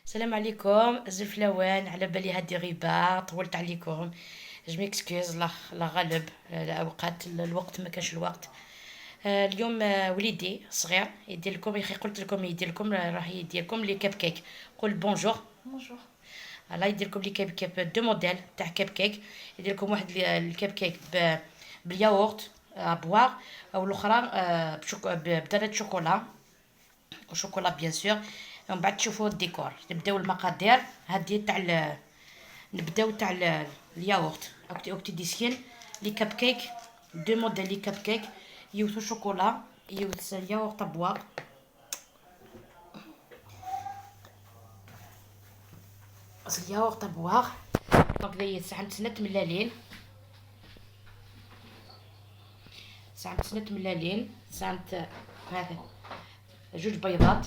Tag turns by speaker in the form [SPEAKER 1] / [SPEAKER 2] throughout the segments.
[SPEAKER 1] السلام عليكم الزفلوان، على بالي هادي غيبة طولت عليكم. ميكسكيوز، الله غالب. اوقات الوقت ما كانش الوقت. اليوم وليدي صغير يدير لكم، يا اخي قلت لكم يدير لكم، راه يدير لكم لي كيب كيك. قول بونجور.
[SPEAKER 2] بونجور.
[SPEAKER 1] الله يدير لكم لي كيب كيك، دو موديل تاع كيب كيك. يدير لكم واحد الكيب كيك بالياغورت بواغ، او الاخرى بدارة شوكولا وشوكولا بيان سور. ومن بعد تشوفوا الديكور. نبداو المقادير هادي تاع نبداو تاع الياغورت. اوكتي ديسكين لي كاب كيك، دو موديل لي كاب كيك. يوثو شوكولا، يوث الياغورت بواغ. الياغورت بواغ. دونك ذي ساعة سنة ملالين، ساعة سنة ملالين، ساعة هذا جوج بيضات.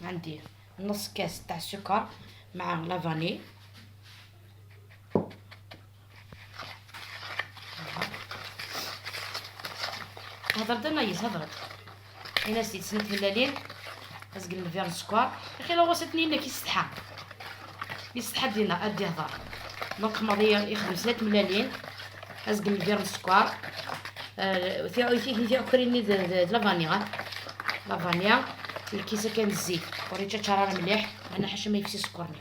[SPEAKER 1] عندي نص كاس تاع السكر مع لافاني. هضرت انا هضرت انا سيت سنة ملالين. ازقل الفير السكر. اخي لو غوصتني انك يستحى دينا ادي هضر. دونك ماضي يخدم 3 ملالين. ازقل الفير السكر. في اكريني لافانيا. لافانيا الكيسه كان الزيت وريتها تشرار مليح. انا حاشا ما يفسي سكرني.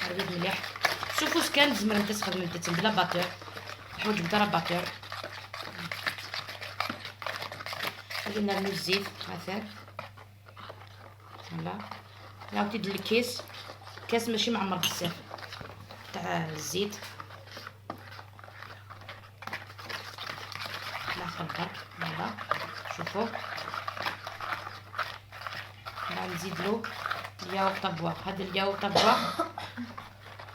[SPEAKER 1] عربيت مليح. شوفوا سكان زمر انت تخدم انت بلا باتور. حوج بدرا باتور. خلينا نرمي الزيت مثلا. فوالا. نعاود ندير الكيس. كاس ماشي معمر بزاف تاع الزيت. ناخذ برك. فوالا. شوفوا. بعد نزيدلو الياغورت بواغ. هذا الياغورت بواغ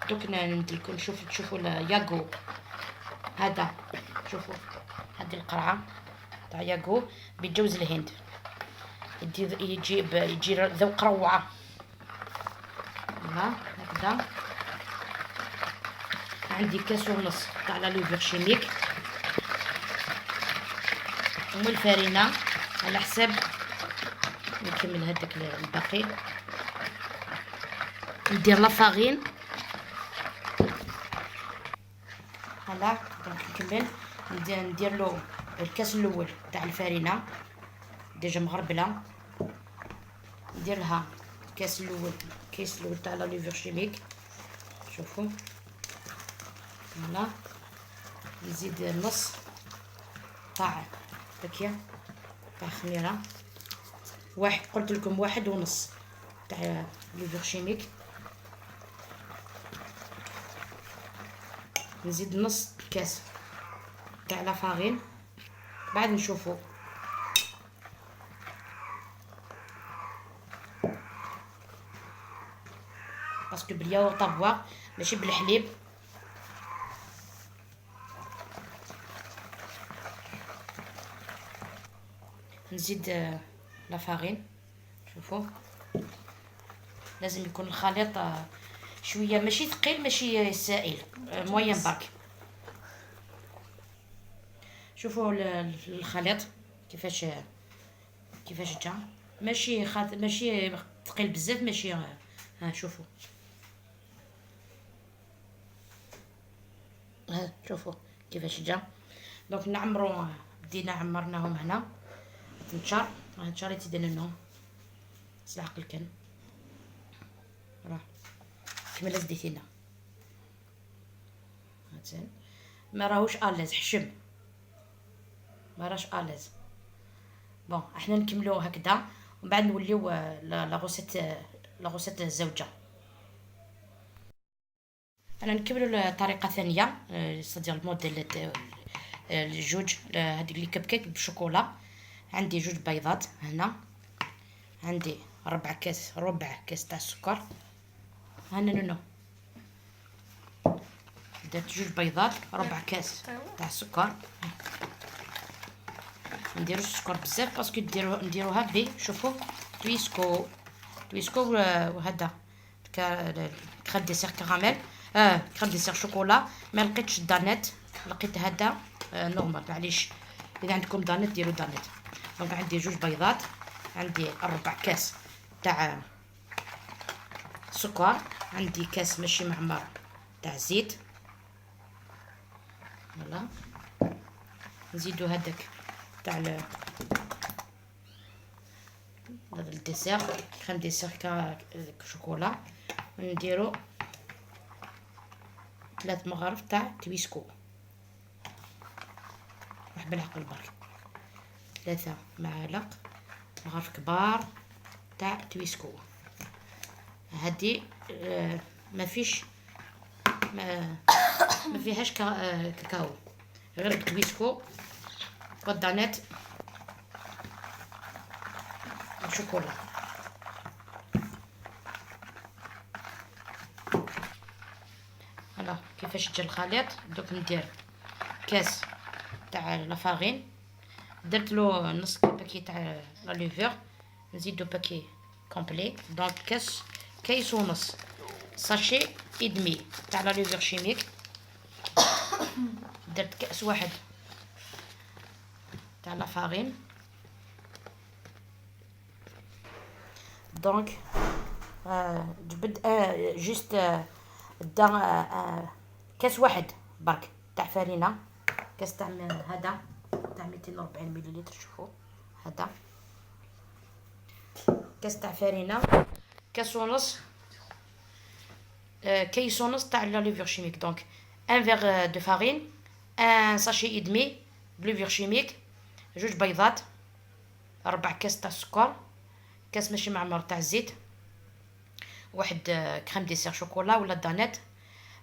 [SPEAKER 1] دوك نديرلكم. تشوفوا الياغو هذا. شوفوا هذه القرعه تاع ياغو بجوز الهند. يجي ذوق روعه. فوالا هكذا. عندي كاس ونص تاع لا لوفر شيميك والفارينه على حساب. نكمل هذاك الباقي. ندير لا فارين. هلا دونك نكمل. ندير له الكاس الاول تاع الفارينه ديجا مغربله. ندير لها الكاس الاول، الكيس الاول تاع لا ليفر شيميك. شوفوا. فوالا. نزيد النص تاع هكيا تاع خميره. واحد قلت لكم 1.5 تاع ليفر شيميك. نزيد نص كاس تاع لا فارين. بعد نشوفوا. باسكو بالياغورت بواغ ماشي بالحليب. نزيد لا فارين. شوفوا. لازم يكون الخليط شويه ماشي ثقيل ماشي سائل، موين برك. شوفوا الخليط كيفاش جا. ماشي ثقيل بزاف ماشي. ها شوفوا. ها شوفوا كيفاش جا. دونك نعمرو. بدينا عمرناهم هنا. تنشر هنشري تيدننهم سلاح الكن. راه كمل زديتينا هاتين. ما راهوش اليز حشم. ما راش اليز. بون احنا نكملو هكذا ومن بعد نوليو لاغوسيت الزوجه. انا نكملو طريقه ثانيه. صدير الموديل الجوج هذيك لي كب كيك بالشوكولا. عندي جوج بيضات هنا. عندي ربع كاس تاع السكر. هنا نونو درت جوج بيضات، ربع كاس تاع السكر. نديروش السكر بزاف باسكو نديروها بي. شوفوا. تويسكو وهذا كريم ديسير كراميل. كريم ديسير شوكولا. ما لقيتش دانيت، لقيت هذا نورمال. معليش اذا عندكم دانيت ديروا دانيت. دونك عندي جوج بيضات. عندي ربع كاس تاع سكر، عندي كاس ماشي معمر تاع زيت. فوالا نزيدو هذاك تاع الديسير كريم ديسير شوكولا، ونديرو 3 مغارف تاع تويسكو، واحد بالعقل برك، 3 معالق مغارف كبار تاع تويسكو. هادي ما فيش ما فيهاش كاكاو، غير التويسكو والدانيت والشوكولا. فوالا كيفاش جا الخليط. دوك ندير كاس تاع لافارين، درت له نص باكي تاع لا ليفور، نزيدو باكي كومبلي، دونك كيس ونص، ساشي ادمي تاع لا ليفور شيميك. درت كاس واحد تاع لافارين، دونك جبد جوست دا كاس واحد برك تاع فرينه، كاس تاع هذا تاع 240 مليلتر. شوفوا هذا كاس تاع فرينه، كاس ونص كيس ونص تاع لا ليفور شيميك، دونك ان فيغ دو فارين، ان ساشي ادمي بليفور شيميك، 2 بيضات، 4 كاس تاع السكر، كاس ماشي معمر تاع الزيت، واحد كريم ديسير شوكولا ولا دانيت،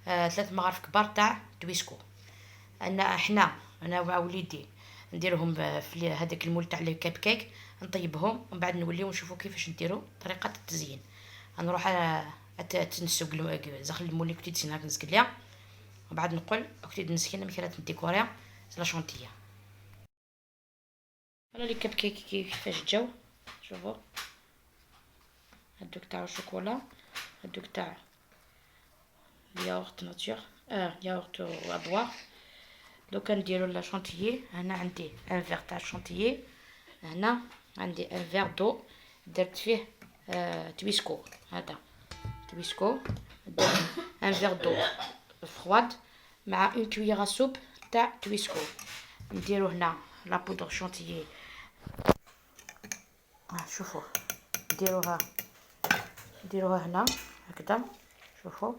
[SPEAKER 1] 3 مغارف كبار تاع تويسكو. انا ووليدي نديرهم في هذاك المول تاع لي كيب كيك، نطيبهم ومن بعد نوليو نشوفوا كيفاش نديروا طريقه التزيين. نروح تنسوق زخل المول كنت تسينا نسقليا، ومن بعد نقول كنت نسكينا مكرات نديكوريا لا شونتيه. ولا لي كيب كيك كيفاش جاو، شوفوا هادوك تاع الشوكولا، هادوك تاع الياغورت ناتور ياغورت وابوار. دوكا نديرو لا شونتيي. هنا عندي ان فيغ تاع الشونتيي، هنا عندي ان فيغ دو درت فيه تويسكو، هذا تويسكو، درت ان فيغ دو فرواد مع اون كويير سوب تاع تويسكو. نديرو هنا لا بودر شونتيي، شوفوا نديروها هنا هكذا، شوفوا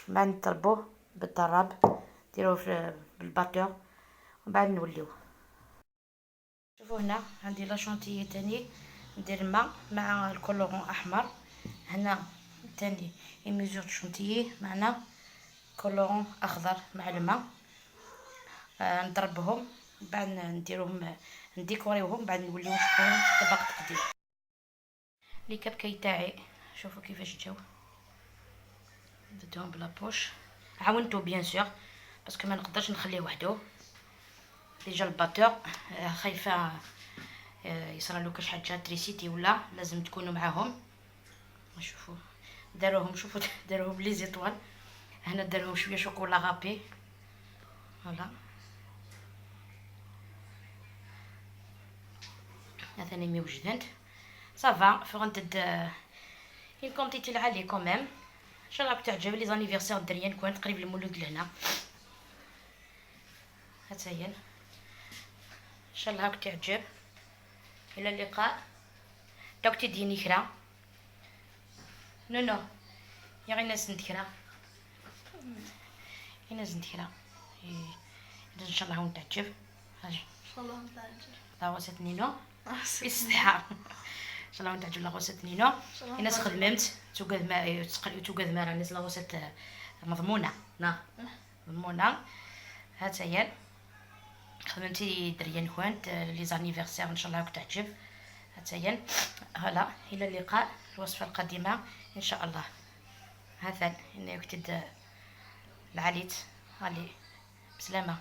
[SPEAKER 1] بعد نضربوه بالضراب، نديروه بالباتور ومن بعد نوليوه. شوفوا هنا عندي لا شونتيي تاني، ندير الماء مع الكولورون احمر. هنا تاني ميزور شونتيي معنا كولورون اخضر مع الماء، نضربهم بعد نديروهم نديكوريوهم، بعد نوليو نشوفوهم في طبق تقديم. لي كابكاي تاعي شوفوا كيفاش جاو، درتهم بلا بوش، عاونتو بيان سور باسكو ما نقدرش نخليه وحده. ديجا الباتور خايفه يصرالو كاش حاجه تريسيتي ولا لازم تكونوا معاهم. شوفوا داروهم، شوفوا داروهم لي زيطوال، هنا داروهم شويه شوكولا غابي. فوالا هذاني موجدين صافا فرنت اون كونتيتي العاليه كوميم. ان شاء الله راك تعجب لي زانيفرسير الدريان كون قريب المولود لهنا. هاتاين ان شاء الله راك تعجب. الى اللقاء. دوك تديني كرا نو يا غير ناس نذكرها، يا ناس نذكرها ان شاء الله هون تعجب. ان
[SPEAKER 2] شاء الله تعجب
[SPEAKER 1] لاغوسة نينو بالصحة. ان شاء الله تعجب لاغوسة نينو. الناس خدمت توقد ما توقد ما الناس لاغوسة مضمونة مضمونة. هاتايا خدمتي دريان كوانت لي زانيفرسير ان شاء الله راك تعجب. هاتايا هلا الى اللقاء الوصفة القادمة ان شاء الله. هذا إنه يكتد العليت علي بسلامة.